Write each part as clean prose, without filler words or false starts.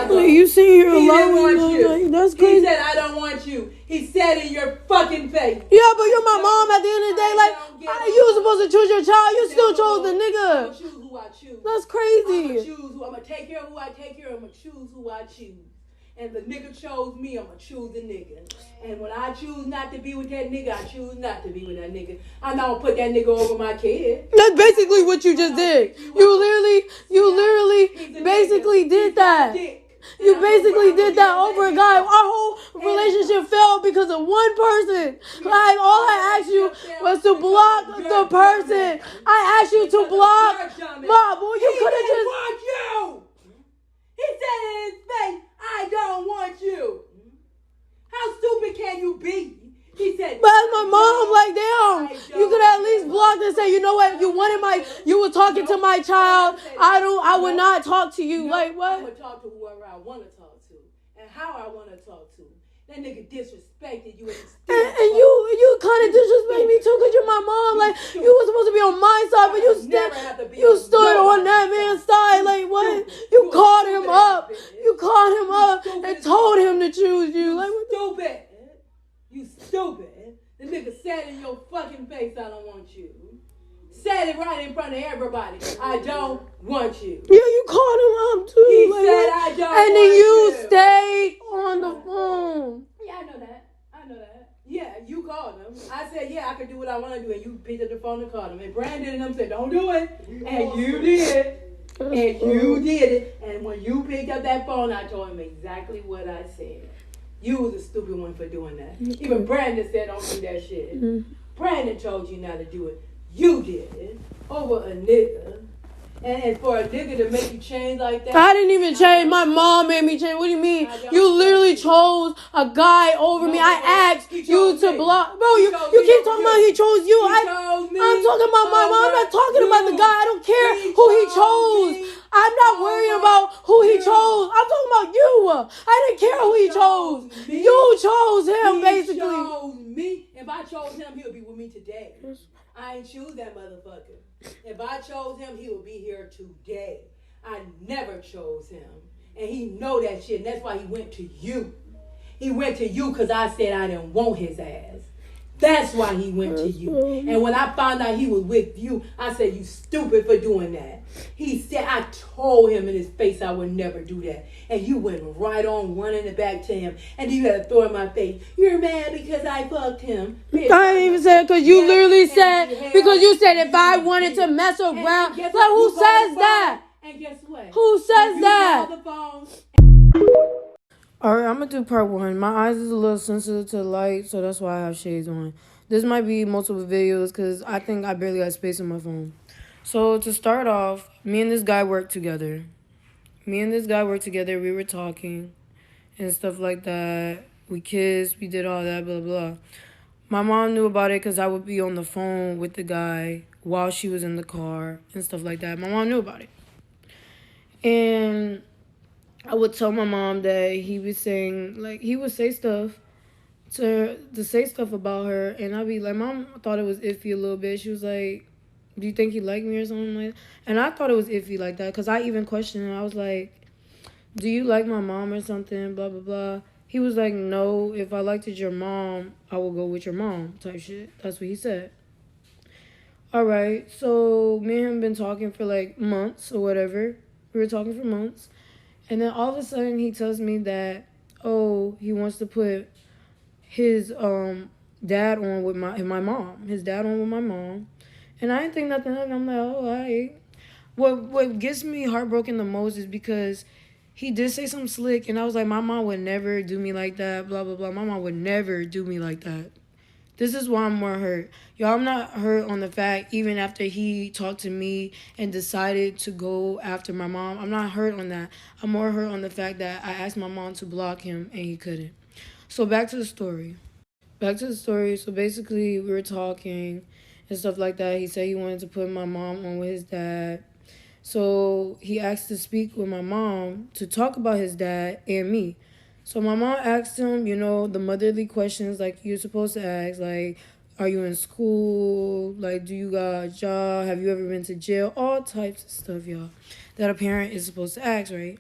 You sitting here He alone. didn't want you. Like, that's crazy. He said, I don't want you. He said in your fucking face. Yeah, but you're my mom at the end of the day. Like, you were supposed to choose your child. You still chose the nigga. I'm going to choose who I choose. That's crazy. I'm going to take care of who I take care of. I'm going to choose who I choose. And the nigga chose me, I'm going to choose the nigga. And when I choose not to be with that nigga, I choose not to be with that nigga. I'm not going to put that nigga over my kid. That's basically what you just did. You literally basically did that. You basically did that over a guy. Our whole relationship failed because of one person. Like, all I asked you was to block the person. I asked you to block. Mom, well, you could have just... want you. He said in his face, I don't want you. How stupid can you be? He said, but as my mom, like, damn, you could at least block and say, you know what, you were talking to my child. I would not talk to you. Like, what? I would talk to whoever I want to talk to and how I want to talk to. That nigga disrespected you. And you kind of disrespect me too, because you're my mom. Like, you were supposed to be on my side, but you stood on that man's side. Like, what? You called him up. You called him up and told him to choose you. Like, what? Stupid. You stupid. The nigga said in your fucking face, I don't want you. Said it right in front of everybody. I don't want you. Yeah, you called him up too. He like, said I don't and want then you you. stayed on the phone. Yeah, I know that. Yeah, you called him. I said, yeah, I can do what I want to do. And you picked up the phone and called him. And Brandon and them said, don't do it. And you did. And you did it. And when you picked up that phone, I told him exactly what I said. You was a stupid one for doing that. Even Brandon said, don't do that shit. Brandon told you not to do it. You did it. Over a nigga. And for a nigga to make you change like that. I didn't even change. My mom made me change. What do you mean? You literally chose a guy over me. I asked you to block. Bro, you keep talking about he chose you. I'm talking about my mom. I'm not talking about the guy. I don't care who he chose. I'm not worried about who he chose. I'm talking about you. I didn't care who he chose. You chose him, basically. He chose me. If I chose him, he would be with me today. I ain't choose that motherfucker. If I chose him, he would be here today. I never chose him. And he know that shit. And that's why he went to you. He went to you because I said I didn't want his ass. That's why he went to you. And when I found out he was with you, I said, you stupid for doing that. He said, I told him in his face I would never do that. And you went right on running it back to him. And you had to throw in my face, you're mad because I fucked him. Bitch, I didn't even say it because you literally said, because you said if I wanted to mess around. Like, who says that? And guess what? Who says that? You call the phone. Alright, I'm going to do part 1. My eyes is a little sensitive to the light, so that's why I have shades on. This might be multiple videos because I think I barely got space on my phone. So to start off, me and this guy worked together. We were talking and stuff like that. We kissed, we did all that, blah, blah. My mom knew about it because I would be on the phone with the guy while she was in the car and stuff like that. My mom knew about it. And I would tell my mom that he was saying, like, he would say stuff to say stuff about her. And I'd be like, Mom thought it was iffy a little bit. She was like, do you think he liked me or something like that? And I thought it was iffy like that because I even questioned him. I was like, do you like my mom or something, blah, blah, blah. He was like, no, if I liked your mom, I will go with your mom type shit. That's what he said. All right, so me and him been talking for like months or whatever. We were talking for months. And then all of a sudden he tells me that, oh, he wants to put his dad on with my mom. His dad on with my mom. And I didn't think nothing of it. I'm like, oh, all right. What gets me heartbroken the most is because he did say something slick, and I was like, my mom would never do me like that, blah, blah, blah. My mom would never do me like that. This is why I'm more hurt. Y'all, I'm not hurt on the fact, even after he talked to me and decided to go after my mom, I'm not hurt on that. I'm more hurt on the fact that I asked my mom to block him, and he couldn't. So back to the story. So basically, we were talking and stuff like that. He said he wanted to put my mom on with his dad. So he asked to speak with my mom to talk about his dad and me. So my mom asked him, you know, the motherly questions like you're supposed to ask, like, are you in school? Like, do you got a job? Have you ever been to jail? All types of stuff, y'all, that a parent is supposed to ask, right?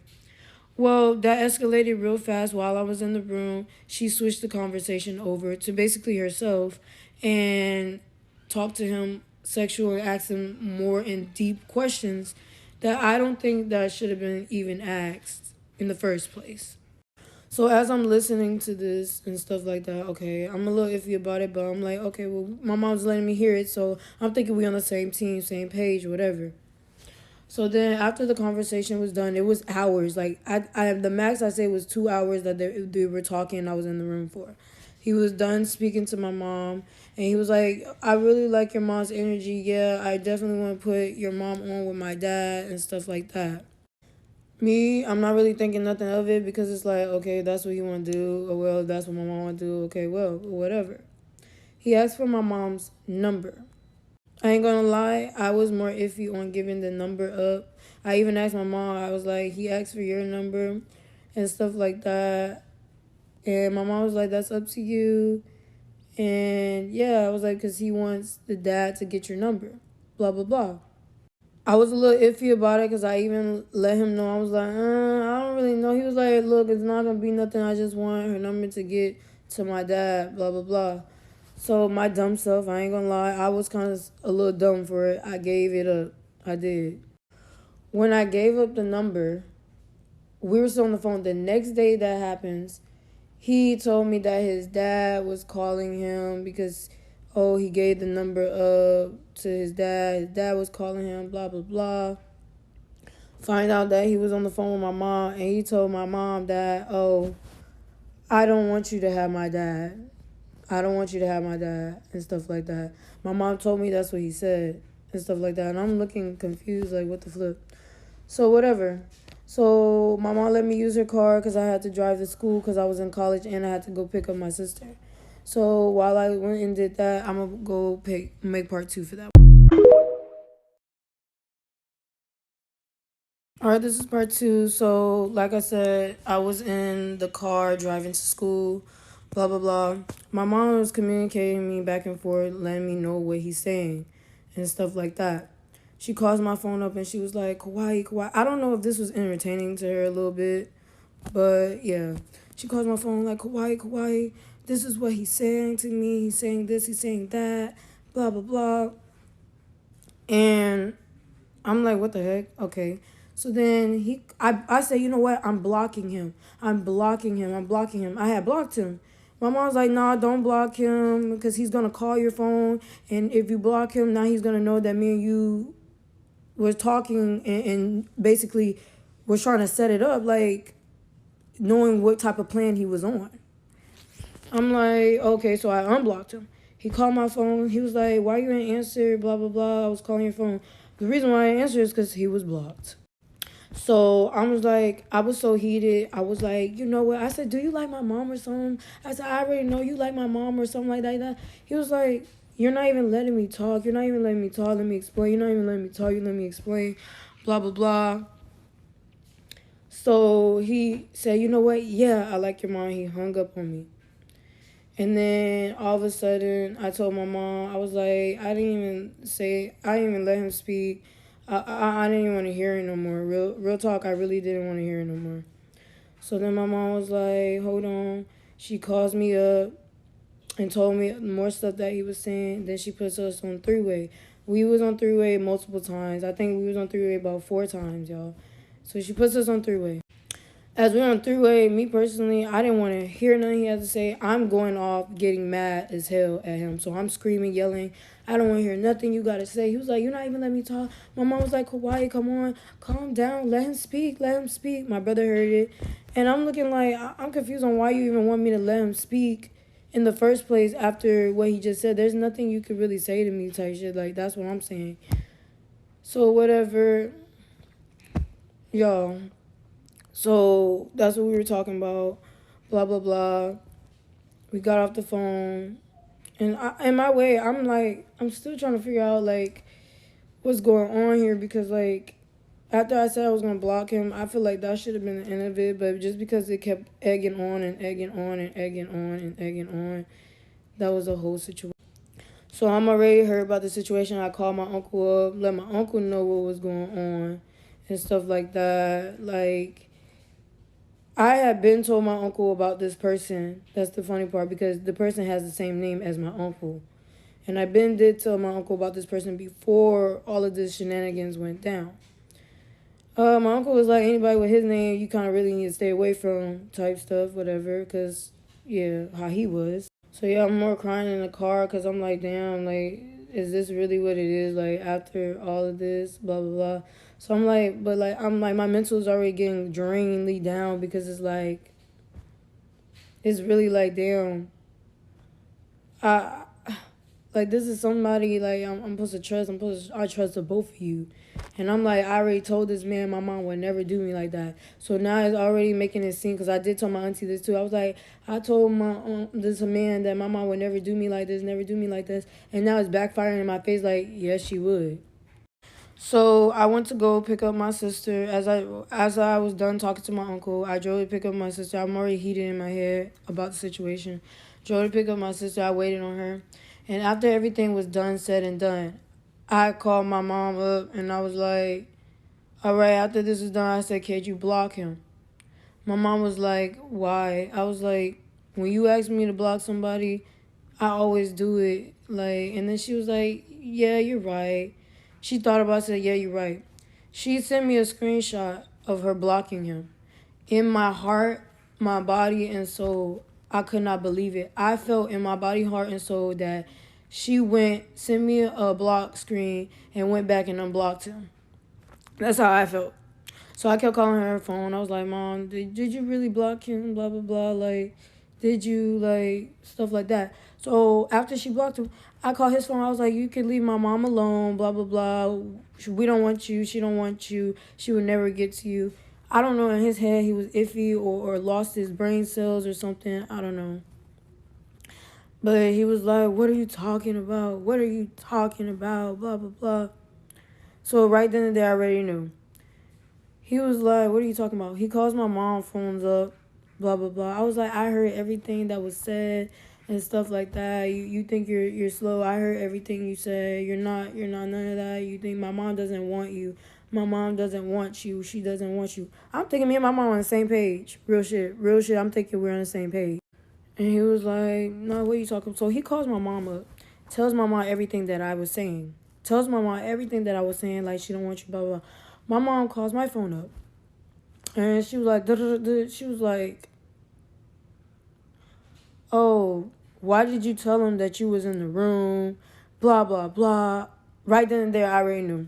Well, that escalated real fast while I was in the room. She switched the conversation over to basically herself and talked to him sexual and asked him more in deep questions that I don't think that should have been even asked in the first place. So as I'm listening to this and stuff like that, okay, I'm a little iffy about it, but I'm like, okay, well, my mom's letting me hear it, so I'm thinking we on the same team, same page, whatever. So then after the conversation was done, it was hours. Like the max I say was 2 hours that they were talking and I was in the room for. He was done speaking to my mom and he was like, I really like your mom's energy. Yeah, I definitely want to put your mom on with my dad and stuff like that. Me, I'm not really thinking nothing of it because it's like, okay, that's what you want to do. Or well, that's what my mom want to do. Okay, well, whatever. He asked for my mom's number. I ain't gonna lie, I was more iffy on giving the number up. I even asked my mom, I was like, he asked for your number and stuff like that. And my mom was like, that's up to you. And yeah, I was like, because he wants the dad to get your number. Blah, blah, blah. I was a little iffy about it because I even let him know. I was like, I don't really know. He was like, look, it's not going to be nothing. I just want her number to get to my dad, blah, blah, blah. So my dumb self, I ain't gonna lie, I was kind of a little dumb for it. I gave it up. I did. When I gave up the number, we were still on the phone. The next day that happens, he told me that his dad was calling him because, oh, he gave the number up to his dad. His dad was calling him, blah, blah, blah. Find out that he was on the phone with my mom and he told my mom that, oh, I don't want you to have my dad. I don't want you to have my dad and stuff like that. My mom told me that's what he said and stuff like that. And I'm looking confused, like, what the flip? So, whatever. So, my mom let me use her car because I had to drive to school because I was in college and I had to go pick up my sister. So, while I went and did that, I'm going to go make part two for that. All right, this is part two. So, like I said, I was in the car driving to school, blah, blah, blah. My mom was communicating me back and forth, letting me know what he's saying and stuff like that. She calls my phone up and she was like, Kawaii, Kawaii. I don't know if this was entertaining to her a little bit, but yeah. She calls my phone like, Kawaii, Kawaii, this is what he's saying to me. He's saying this, he's saying that, blah, blah, blah. And I'm like, what the heck? Okay. So then I say, you know what? I'm blocking him. I'm blocking him. I'm blocking him. I had blocked him. My mom's like, nah, don't block him because he's going to call your phone. And if you block him, now he's going to know that me and you were talking and basically was trying to set it up, like knowing what type of plan he was on. I'm like, okay, so I unblocked him. He called my phone. He was like, why you ain't answer? Blah, blah, blah. I was calling your phone. The reason why I answered is because he was blocked. So I was like, I was so heated. I was like, you know what? I said, do you like my mom or something? I said, I already know you like my mom or something like that. He was like, you're not even letting me talk. You're not even letting me talk. Let me explain. You're not even letting me talk. You let me explain. Blah, blah, blah. So he said, you know what? Yeah, I like your mom. He hung up on me. And then all of a sudden, I told my mom, I was like, I didn't even let him speak. I didn't even want to hear it no more. Real talk, I really didn't want to hear it no more. So then my mom was like, hold on. She calls me up and told me more stuff that he was saying. Then she puts us on three-way. We was on three-way multiple times. I think we was on three-way about 4 times, y'all. So she puts us on three-way. As we on three-way, me personally, I didn't want to hear nothing he had to say. I'm going off getting mad as hell at him. So I'm screaming, yelling. I don't want to hear nothing you got to say. He was like, you're not even letting me talk. My mom was like, Kawaii, come on. Calm down. Let him speak. Let him speak. My brother heard it. And I'm looking like, I'm confused on why you even want me to let him speak in the first place after what he just said. There's nothing you could really say to me type shit. Like, that's what I'm saying. So whatever. Y'all. So that's what we were talking about, blah, blah, blah. We got off the phone. And in my way, I'm like, I'm still trying to figure out, like, what's going on here. Because, like, after I said I was going to block him, I feel like that should have been the end of it. But just because it kept egging on and egging on and egging on and egging on, that was a whole situation. So I'm already heard about the situation. I called my uncle up, let my uncle know what was going on and stuff like that. Like, I had been told my uncle about this person. That's the funny part because the person has the same name as my uncle. And I been did tell my uncle about this person before all of this shenanigans went down. My uncle was like, anybody with his name, you kind of really need to stay away from type stuff, whatever, because, yeah, how he was. So, yeah, I'm more crying in the car because I'm like, damn, like, is this really what it is, like, after all of this, blah, blah, blah. So I'm like, but, like, I'm like, my mental is already getting drainingly down because it's like, it's really like, damn, I, like, this is somebody, like, I'm supposed to trust. I trust the both of you. And I'm like, I already told this man my mom would never do me like that. So now it's already making it seem, because I did tell my auntie this too. I was like, I told this man that my mom would never do me like this, never do me like this. And now it's backfiring in my face like, yes, she would. So I went to go pick up my sister. As I was done talking to my uncle, I drove to pick up my sister. I'm already heated in my head about the situation. Drove to pick up my sister. I waited on her. And after everything was done, said and done, I called my mom up and I was like, all right, after this is done, I said, can't you block him? My mom was like, why? I was like, when you ask me to block somebody, I always do it. Like, and then she was like, yeah, you're right. She thought about it, said, yeah, you're right. She sent me a screenshot of her blocking him. In my heart, my body, and soul, I could not believe it. I felt in my body, heart, and soul that she sent me a block screen, and went back and unblocked him. That's how I felt. So I kept calling her phone. I was like, Mom, did you really block him? Blah, blah, blah. Like, did you, like, stuff like that. So after she blocked him, I called his phone. I was like, you can leave my mom alone, blah, blah, blah. We don't want you. She don't want you. She would never get to you. I don't know. In his head, he was iffy or lost his brain cells or something. I don't know. But he was like, what are you talking about? What are you talking about? Blah, blah, blah. So right then and there, I already knew. He was like, what are you talking about? He calls my mom phones up, blah, blah, blah. I was like, I heard everything that was said and stuff like that. You think you're slow. I heard everything you said. You're not none of that. You think my mom doesn't want you. My mom doesn't want you. She doesn't want you. I'm thinking me and my mom on the same page. Real shit. Real shit. I'm thinking we're on the same page. And he was like, no, what are you talking about? So he calls my mom up, tells my mom everything that I was saying. Tells my mom everything that I was saying, like she don't want you, blah, blah, blah. My mom calls my phone up. And she was like, duh, duh, duh, duh. She was like, oh, why did you tell him that you was in the room? Blah, blah, blah. Right then and there, I already knew.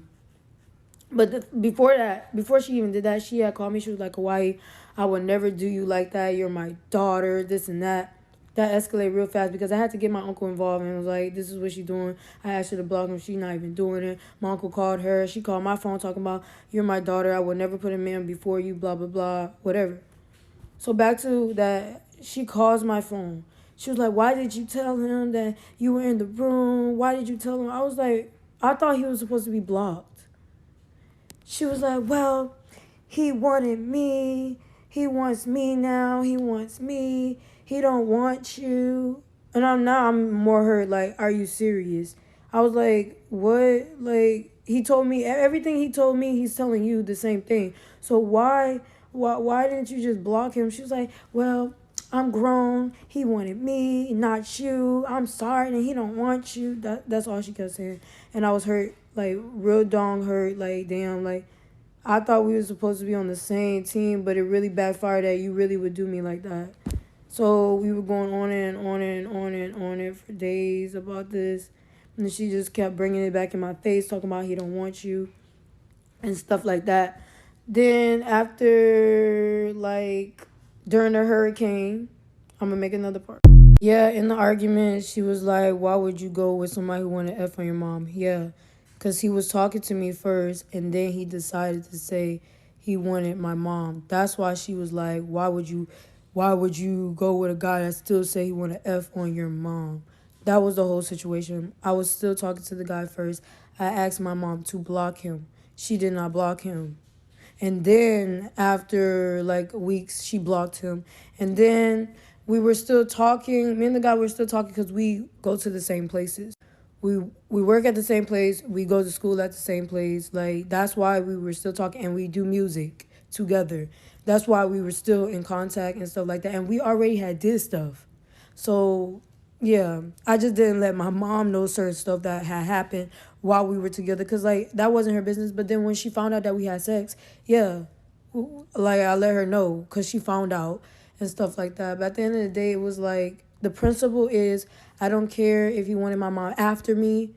But before that, before she even did that, she had called me. She was like, Hawaii, I would never do you like that. You're my daughter, this and that. That escalated real fast because I had to get my uncle involved and was like, this is what she's doing. I asked her to block him. She's not even doing it. My uncle called her. She called my phone talking about, you're my daughter. I would never put a man before you, blah, blah, blah, whatever. So back to that, she calls my phone. She was like, why did you tell him that you were in the room? Why did you tell him? I was like, I thought he was supposed to be blocked. She was like, well, he wanted me. He wants me now. He wants me. He don't want you. And I'm more hurt. Like, are you serious? I was like, what? Like, he told me everything he told me. He's telling you the same thing. So why didn't you just block him? She was like, well, I'm grown. He wanted me, not you. I'm sorry, and he don't want you. That's all she kept saying. And I was hurt, like real dong hurt. Like damn, like I thought we were supposed to be on the same team, but it really backfired that you really would do me like that. So we were going on and on and on and on and for days about this. And she just kept bringing it back in my face, talking about he don't want you and stuff like that. Then after, like, during the hurricane, I'm going to make another part. Yeah, in the argument, she was like, why would you go with somebody who wanted to F on your mom? Yeah, because he was talking to me first, and then he decided to say he wanted my mom. That's why she was like, why would you go with a guy that still say he want to F on your mom? That was the whole situation. I was still talking to the guy first. I asked my mom to block him. She did not block him. And then after like weeks, she blocked him. And then we were still talking. Me and the guy were still talking because we go to the same places. We work at the same place. We go to school at the same place. Like that's why we were still talking, and we do music together. That's why we were still in contact and stuff like that. And we already had did stuff. So, yeah, I just didn't let my mom know certain stuff that had happened while we were together because, like, that wasn't her business. But then when she found out that we had sex, yeah, like, I let her know because she found out and stuff like that. But at the end of the day, it was like, the principle is I don't care if you wanted my mom after me.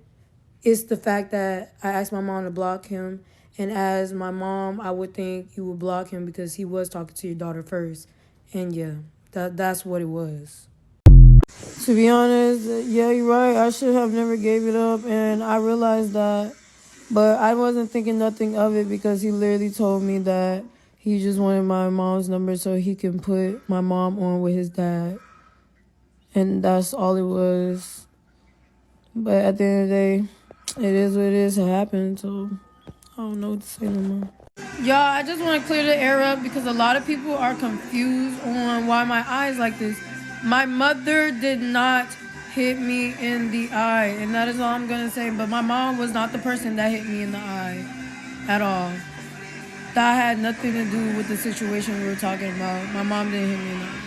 It's the fact that I asked my mom to block him. And as my mom, I would think you would block him because he was talking to your daughter first. And yeah, that's what it was. To be honest, yeah, you're right. I should have never gave it up, and I realized that. But I wasn't thinking nothing of it because he literally told me that he just wanted my mom's number so he can put my mom on with his dad. And that's all it was. But at the end of the day, it is what it is. It happened, so I don't know what to say no more. Y'all, I just want to clear the air up because a lot of people are confused on why my eye is like this. My mother did not hit me in the eye, and that is all I'm going to say. But my mom was not the person that hit me in the eye at all. That had nothing to do with the situation we were talking about. My mom didn't hit me in the eye.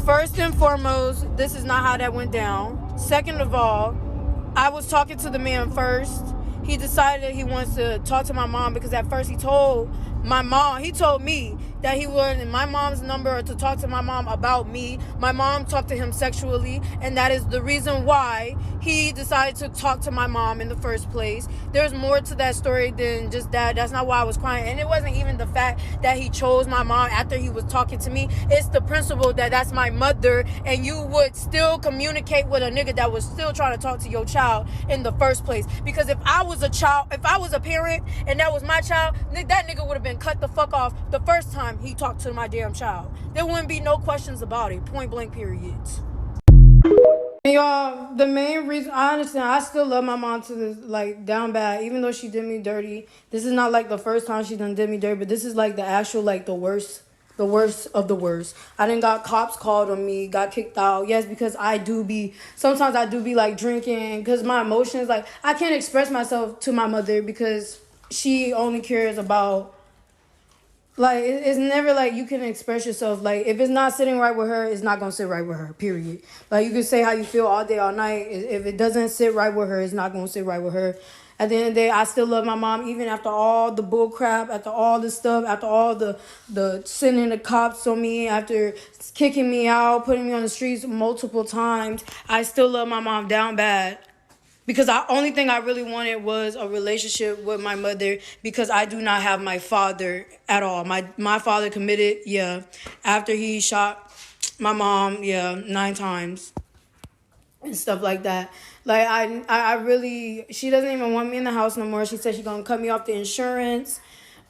First and foremost, this is not how that went down. Second of all, I was talking to the man first. He decided he wants to talk to my mom because at first he told me that he wanted my mom's number to talk to my mom about me. My mom talked to him sexually, and that is the reason why he decided to talk to my mom in the first place. There's more to that story than just that. That's not why I was crying. And it wasn't even the fact that he chose my mom after he was talking to me. It's the principle that that's my mother, and you would still communicate with a nigga that was still trying to talk to your child in the first place. Because if I was a parent, and that was my child, that nigga would have been cut the fuck off the first time he talked to my damn child. There wouldn't be no questions about it. Point blank, period. Y'all, the main reason, I understand, I still love my mom to this, like, down bad, even though she did me dirty. This is not like the first time she done did me dirty, but this is like the actual, like, the worst of the worst. I done got cops called on me, got kicked out. Yes, because sometimes I do be like drinking, because my emotions, like, I can't express myself to my mother because she only cares about, like, it's never like you can express yourself. Like, if it's not sitting right with her, it's not going to sit right with her, period. Like, you can say how you feel all day, all night. If it doesn't sit right with her, it's not going to sit right with her. At the end of the day, I still love my mom, even after all the bull crap, after all the stuff, after all the sending the cops on me, after kicking me out, putting me on the streets multiple times. I still love my mom down bad. Because the only thing I really wanted was a relationship with my mother because I do not have my father at all. My father committed, yeah, after he shot my mom, yeah, 9 times and stuff like that. Like, I really, she doesn't even want me in the house no more. She said she's going to cut me off the insurance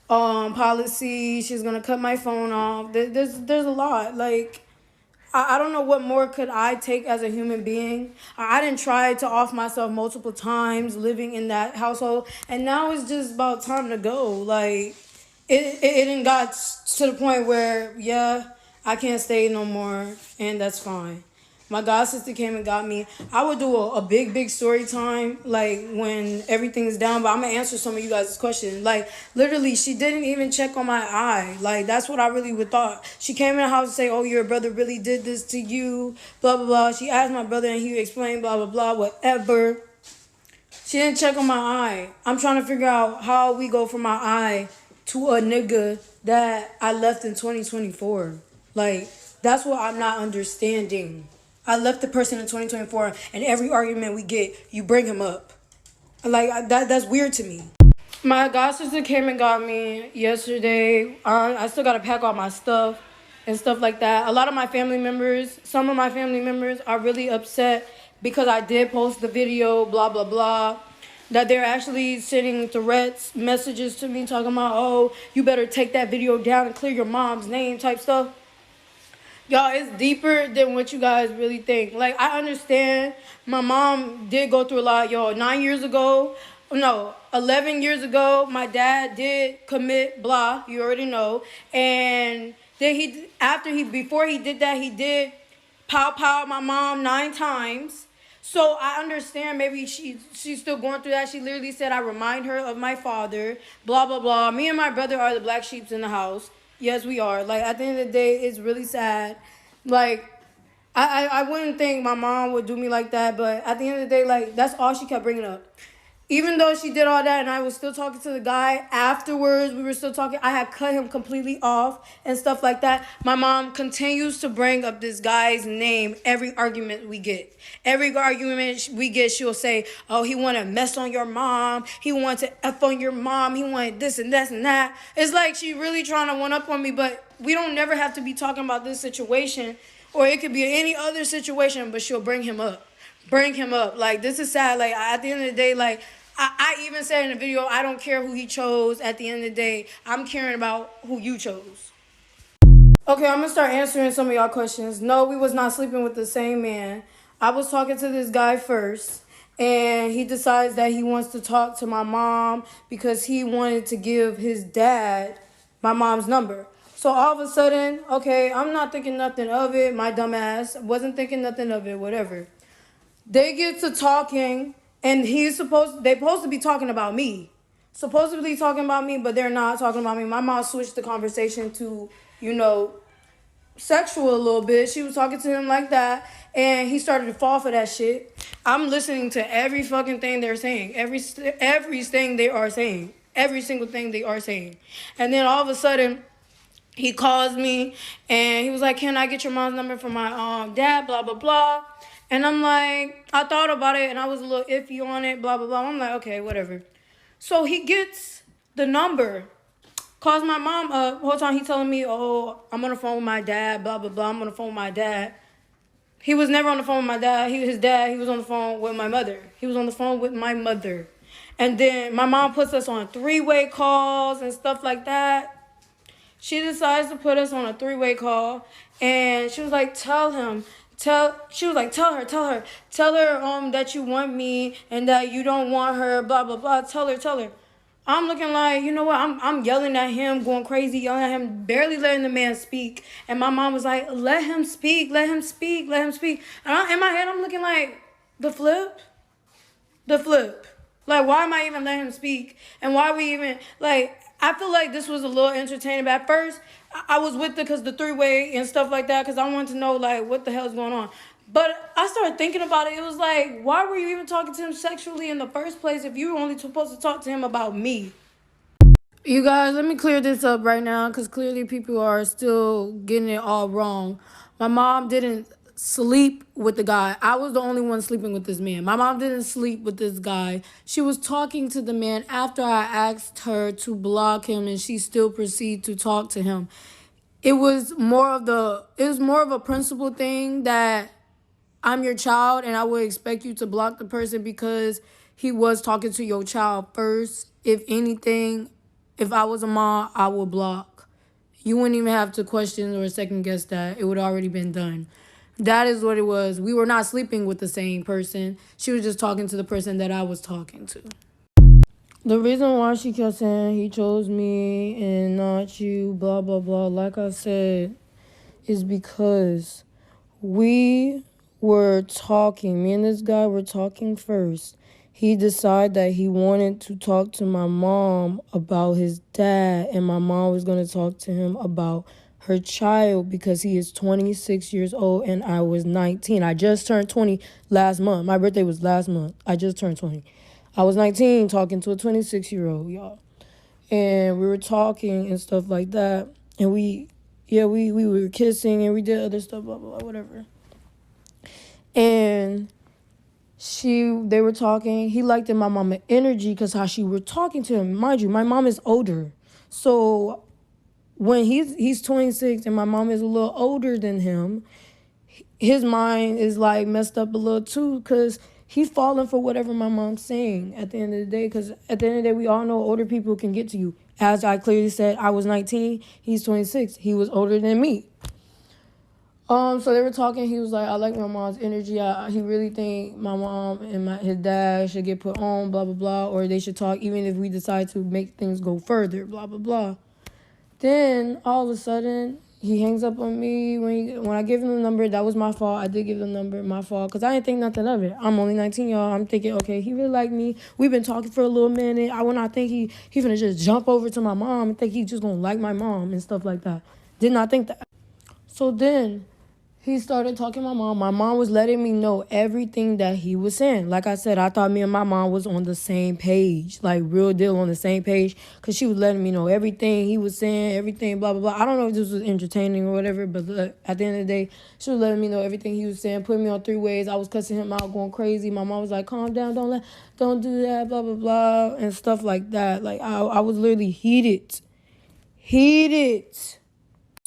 policy. She's going to cut my phone off. There's a lot. Like, I don't know what more could I take as a human being. I didn't try to off myself multiple times living in that household. And now it's just about time to go. Like, it done got to the point where, yeah, I can't stay no more. And that's fine. My god sister came and got me. I would do a big story time, like, when everything's down, but I'm gonna answer some of you guys' questions. Like, literally, she didn't even check on my eye. Like, that's what I really would thought. She came in the house and say, oh, your brother really did this to you, blah, blah, blah. She asked my brother and he explained, blah, blah, blah, whatever. She didn't check on my eye. I'm trying to figure out how we go from my eye to a nigga that I left in 2024. Like, that's what I'm not understanding. I left the person in 2024, and every argument we get, you bring him up. Like, that's weird to me. My god sister came and got me yesterday. I still gotta pack all my stuff and stuff like that. A lot of some of my family members are really upset because I did post the video, blah, blah, blah. That they're actually sending threats, messages to me talking about, oh, you better take that video down and clear your mom's name type stuff. Y'all, it's deeper than what you guys really think. Like, I understand my mom did go through a lot. Y'all, 11 years ago, my dad did commit blah, you already know. And then before he did that, he did pow my mom 9 times. So I understand maybe she's still going through that. She literally said I remind her of my father, blah blah blah. Me and my brother are the black sheeps in the house. Yes, we are. Like at the end of the day, it's really sad. Like I wouldn't think my mom would do me like that, but at the end of the day, like that's all she kept bringing up. Even though she did all that and I was still talking to the guy afterwards, we were still talking. I had cut him completely off and stuff like that. My mom continues to bring up this guy's name every argument we get. Every argument we get, she'll say, oh, he wanted to mess on your mom. He wanted to F on your mom. He wanted this and this and that. It's like she really trying to one up on me, but we don't never have to be talking about this situation, or it could be any other situation, but she'll bring him up. Bring him up. Like, this is sad. Like, at the end of the day, like, I even said in the video, I don't care who he chose. At the end of the day, I'm caring about who you chose. Okay, I'm gonna start answering some of y'all questions. No, we was not sleeping with the same man. I was talking to this guy first, and he decides that he wants to talk to my mom because he wanted to give his dad my mom's number. So all of a sudden, okay, I'm not thinking nothing of it. My dumb ass wasn't thinking nothing of it, whatever. They get to talking, and they supposed to be talking about me. Supposedly talking about me, but they're not talking about me. My mom switched the conversation to, sexual a little bit. She was talking to him like that, and he started to fall for that shit. I'm listening to every fucking thing they're saying. Everything they are saying. Every single thing they are saying. And then all of a sudden, he calls me, and he was like, can I get your mom's number from my dad, blah, blah, blah. And I'm like, I thought about it, and I was a little iffy on it, blah, blah, blah. I'm like, okay, whatever. So he gets the number, calls my mom up. Whole time he telling me, oh, I'm on the phone with my dad, blah, blah, blah. I'm on the phone with my dad. He was never on the phone with my dad. He was on the phone with my mother. He was on the phone with my mother. And then my mom puts us on three-way calls and stuff like that. She decides to put us on a three-way call, and she was like, tell her that you want me and that you don't want her, blah, blah, blah. Tell her. I'm looking like, you know what? I'm yelling at him, going crazy, yelling at him, barely letting the man speak. And my mom was like, let him speak. And in my head, I'm looking like, the flip. Like, why am I even letting him speak? And why we even, like, I feel like this was a little entertaining. But at first, I was with it because the three-way and stuff like that, because I wanted to know, like, what the hell's going on. But I started thinking about it. It was like, why were you even talking to him sexually in the first place if you were only supposed to talk to him about me? You guys, let me clear this up right now because clearly people are still getting it all wrong. My mom didn't sleep with the guy. I was the only one sleeping with this man. My mom didn't sleep with this guy. She was talking to the man after I asked her to block him, and she still proceeded to talk to him. It was more of a principle thing that I'm your child and I would expect you to block the person because he was talking to your child first. If anything, if I was a mom, I would block. You wouldn't even have to question or second guess that. It would already been done. That is what it was. We were not sleeping with the same person. She was just talking to the person that I was talking to. The reason why she kept saying he chose me and not you, blah, blah, blah, like I said, is because we were talking. Me and this guy were talking first. He decided that he wanted to talk to my mom about his dad, and my mom was going to talk to him about her child because he is 26 years old and I was 19. I just turned 20 last month. My birthday was last month. I just turned 20. I was 19 talking to a 26-year-old, y'all. And we were talking and stuff like that. And we were kissing and we did other stuff, blah, blah, blah, whatever. And they were talking. He liked my mama's energy because how she were talking to him. Mind you, my mom is older. So when he's 26 and my mom is a little older than him, his mind is like messed up a little too because he's falling for whatever my mom's saying at the end of the day. Because at the end of the day, we all know older people can get to you. As I clearly said, I was 19. He's 26. He was older than me. So they were talking. He was like, I like my mom's energy. He really think my mom and his dad should get put on, blah, blah, blah. Or they should talk even if we decide to make things go further, blah, blah, blah. Then all of a sudden, He hangs up on me when I give him the number. That was my fault. I did give the number, my fault, because I didn't think nothing of it. I'm only 19, y'all. I'm thinking, okay, he really like me. We've been talking for a little minute. I would not think he finna just jump over to my mom and think he just gonna like my mom and stuff like that. Did not think that. So then he started talking to my mom. My mom was letting me know everything that he was saying. Like I said, I thought me and my mom was on the same page, like real deal on the same page, because she was letting me know everything he was saying, everything, blah, blah, blah. I don't know if this was entertaining or whatever, but look, at the end of the day, she was letting me know everything he was saying, putting me on 3 ways. I was cussing him out, going crazy. My mom was like, calm down, don't do that, blah, blah, blah, and stuff like that. Like, I was literally heated.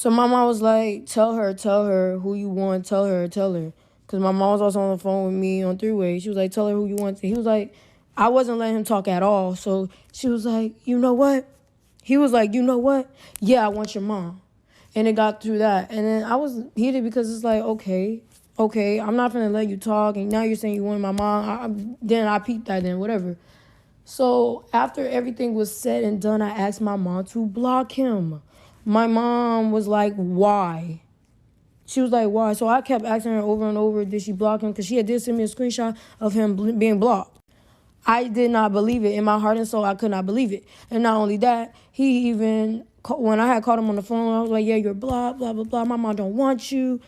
So my mom was like, tell her who you want, tell her. Because my mom was also on the phone with me on 3-way. She was like, tell her who you want. He was like, I wasn't letting him talk at all. So she was like, you know what? He was like, you know what? Yeah, I want your mom. And it got through that. And then I was heated because it's like, okay, I'm not going to let you talk. And now you're saying you want my mom. Then I peeped that in, whatever. So after everything was said and done, I asked my mom to block him. My mom was like, why? She was like, why? So I kept asking her over and over, did she block him? Because she did send me a screenshot of him being blocked. I did not believe it. In my heart and soul, I could not believe it. And not only that, he even, when I had called him on the phone, I was like, yeah, you're blocked, blah, blah, blah. My mom don't want you.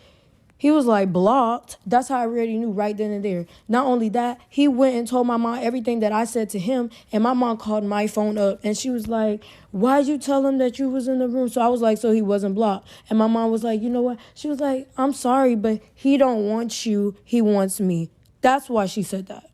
He was like, blocked. That's how I already knew right then and there. Not only that, he went and told my mom everything that I said to him. And my mom called my phone up. And she was like, why'd you tell him that you was in the room? So I was like, so he wasn't blocked. And my mom was like, you know what? She was like, I'm sorry, but he don't want you. He wants me. That's why she said that.